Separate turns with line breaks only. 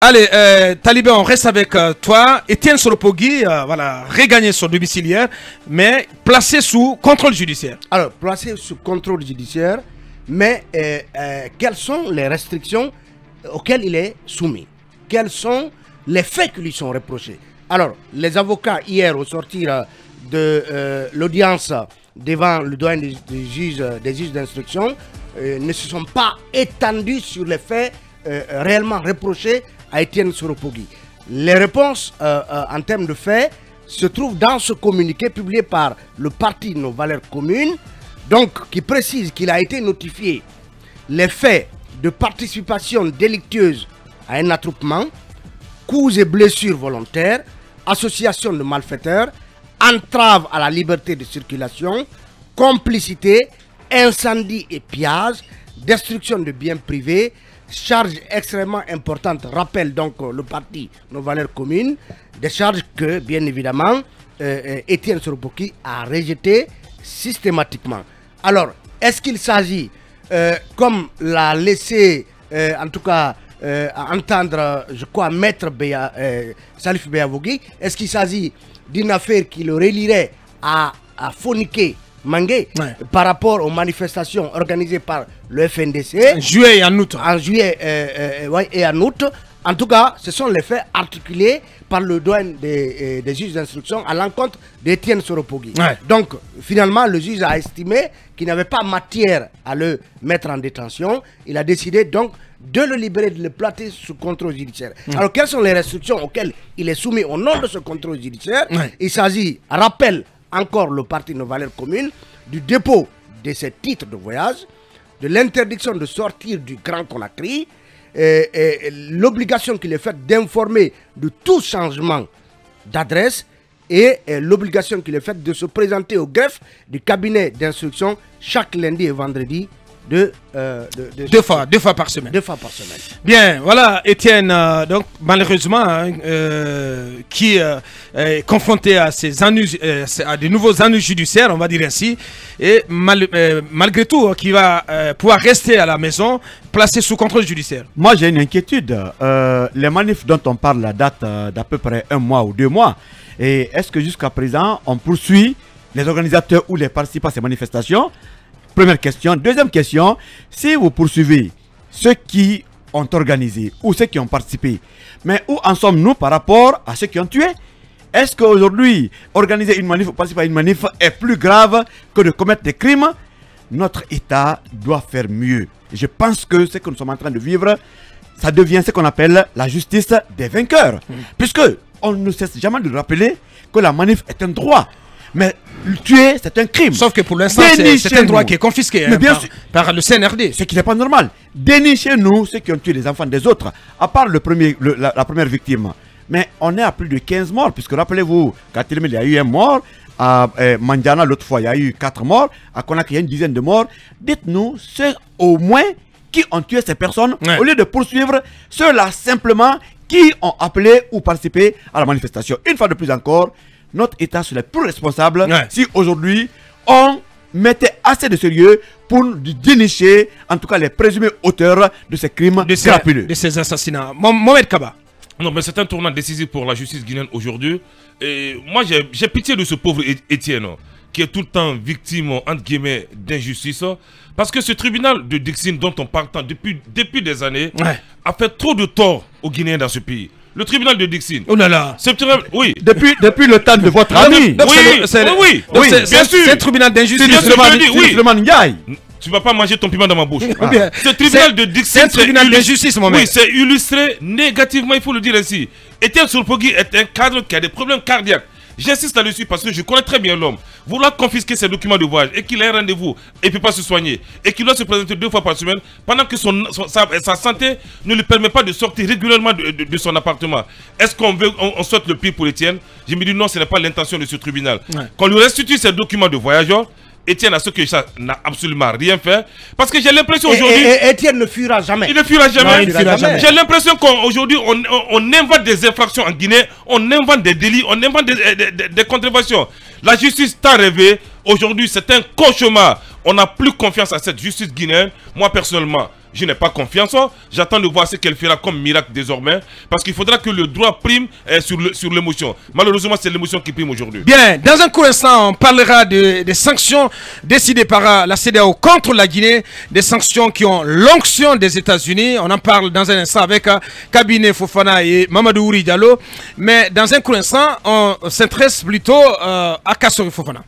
Allez, Talibé, on reste avec toi. Etienne Solopogui, voilà, regagné son domiciliaire, mais placé sous contrôle judiciaire.
Alors, placé sous contrôle judiciaire, mais quelles sont les restrictions auxquelles il est soumis? Quels sont les faits qui lui sont reprochés? Alors, les avocats, hier, au sortir de l'audience devant le doyen des juges d'instruction, ne se sont pas étendus sur les faits réellement reprochés à Etienne Solopogui. Les réponses en termes de faits se trouvent dans ce communiqué publié par le parti Nos Valeurs Communes, donc qui précise qu'il a été notifié les faits de participation délictueuse à un attroupement, coups et blessures volontaires, association de malfaiteurs, entrave à la liberté de circulation, complicité, incendie et pillage, destruction de biens privés, charges extrêmement importantes, rappelle donc le parti Nos Valeurs Communes, des charges que, bien évidemment, Etienne Solopogui a rejetées systématiquement. Alors, est-ce qu'il s'agit, comme l'a laissé, en tout cas, entendre, je crois, Maître Salif Beyavougui, est-ce qu'il s'agit d'une affaire qui le relierait à Fonike Mangué, ouais, par rapport aux manifestations organisées par le FNDC
en juillet et en août.
En juillet ouais, et en août. En tout cas, ce sont les faits articulés par le doyen des juges d'instruction à l'encontre d'Etienne Solopogui. Ouais. Donc, finalement, le juge a estimé qu'il n'avait pas matière à le mettre en détention. Il a décidé donc de le libérer, de le placer sous contrôle judiciaire. Alors, quelles sont les restrictions auxquelles il est soumis au nom de ce contrôle judiciaire? Il s'agit, rappelle encore le parti Nos Valeurs Communes, du dépôt de ses titres de voyage, de l'interdiction de sortir du Grand Conakry, l'obligation qu'il est faite d'informer de tout changement d'adresse et l'obligation qu'il est faite de se présenter au greffe du cabinet d'instruction chaque lundi et vendredi deux fois par semaine.
Bien, voilà, Etienne, donc malheureusement, hein, qui est confronté à à de nouveaux ennuis judiciaires, on va dire ainsi, et malgré tout, qui va pouvoir rester à la maison, placé sous contrôle judiciaire.
Moi, j'ai une inquiétude. Les manifs dont on parle datent d'à peu près 1 mois ou 2 mois. Et est-ce que jusqu'à présent, on poursuit les organisateurs ou les participants à ces manifestations? Première question. Deuxième question, si vous poursuivez ceux qui ont organisé ou ceux qui ont participé, mais où en sommes-nous par rapport à ceux qui ont tué? Est-ce qu'aujourd'hui, organiser une manif ou participer à une manif est plus grave que de commettre des crimes? Notre État doit faire mieux. Je pense que ce que nous sommes en train de vivre, ça devient ce qu'on appelle la justice des vainqueurs. Puisque on ne cesse jamais de rappeler que la manif est un droit. Mais tuer, c'est un crime.
Sauf que pour l'instant, c'est un droit qui est confisqué hein, par le CNRD.
Ce qui n'est pas normal. Dénichez-nous ceux qui ont tué les enfants des autres, à part la première victime. Mais on est à plus de 15 morts, puisque rappelez-vous, qu'à Télémé, il y a eu un mort, à Mandiana, l'autre fois, il y a eu 4 morts, à Conakry, il y a une dizaine de morts. Dites-nous ceux au moins qui ont tué ces personnes, au lieu de poursuivre ceux-là simplement qui ont appelé ou participé à la manifestation. Une fois de plus encore, notre État serait plus responsable si aujourd'hui on mettait assez de sérieux pour dénicher en tout cas les présumés auteurs de ces crimes crapuleux.
De ces assassinats. Mohamed Kaba.
Non, mais c'est un tournant décisif pour la justice guinéenne aujourd'hui. Et moi, j'ai pitié de ce pauvre Etienne, qui est tout le temps victime, entre guillemets, d'injustice. Parce que ce tribunal de Dixine dont on parle tant depuis des années a fait trop de tort aux Guinéens dans ce pays. Le tribunal de Dixine.
Oh là là.
Oui. Depuis le temps de votre ami.
Oui. Bien sûr.
C'est un tribunal d'injustice.
Tu vas pas manger ton piment dans ma bouche. Ce tribunal de Dixine,
c'est un tribunal d'injustice, mon mec.
Oui, c'est illustré négativement, il faut le dire ainsi. Etienne Solopogui est un cadre qui a des problèmes cardiaques. J'insiste là-dessus parce que je connais très bien l'homme. Vouloir confisquer ses documents de voyage et qu'il ait un rendez-vous et ne peut pas se soigner et qu'il doit se présenter 2 fois par semaine pendant que sa santé ne lui permet pas de sortir régulièrement de son appartement. Est-ce qu'on souhaite le pire pour Etienne? Je me dis non, ce n'est pas l'intention de ce tribunal. Qu'on lui restitue ses documents de voyageur. Etienne, à ce que ça n'a absolument rien fait. Parce que j'ai l'impression aujourd'hui...
Etienne ne fuira jamais.
Il ne fuira jamais. J'ai l'impression qu'aujourd'hui, on invente des infractions en Guinée, on invente des délits, on invente des contraventions. La justice t'a rêvé. Aujourd'hui, c'est un cauchemar. On n'a plus confiance à cette justice guinéenne. Moi, personnellement, je n'ai pas confiance. J'attends de voir ce qu'elle fera comme miracle désormais. Parce qu'il faudra que le droit prime sur l'émotion. Malheureusement, c'est l'émotion qui prime aujourd'hui.
Bien, dans un court instant, on parlera des sanctions décidées par la CEDEAO contre la Guinée. Des sanctions qui ont l'onction des États-Unis. On en parle dans un instant avec Kabinet Fofana et Mamadou Ouri Diallo. Mais dans un court instant, on s'intéresse plutôt à Kassori Fofana.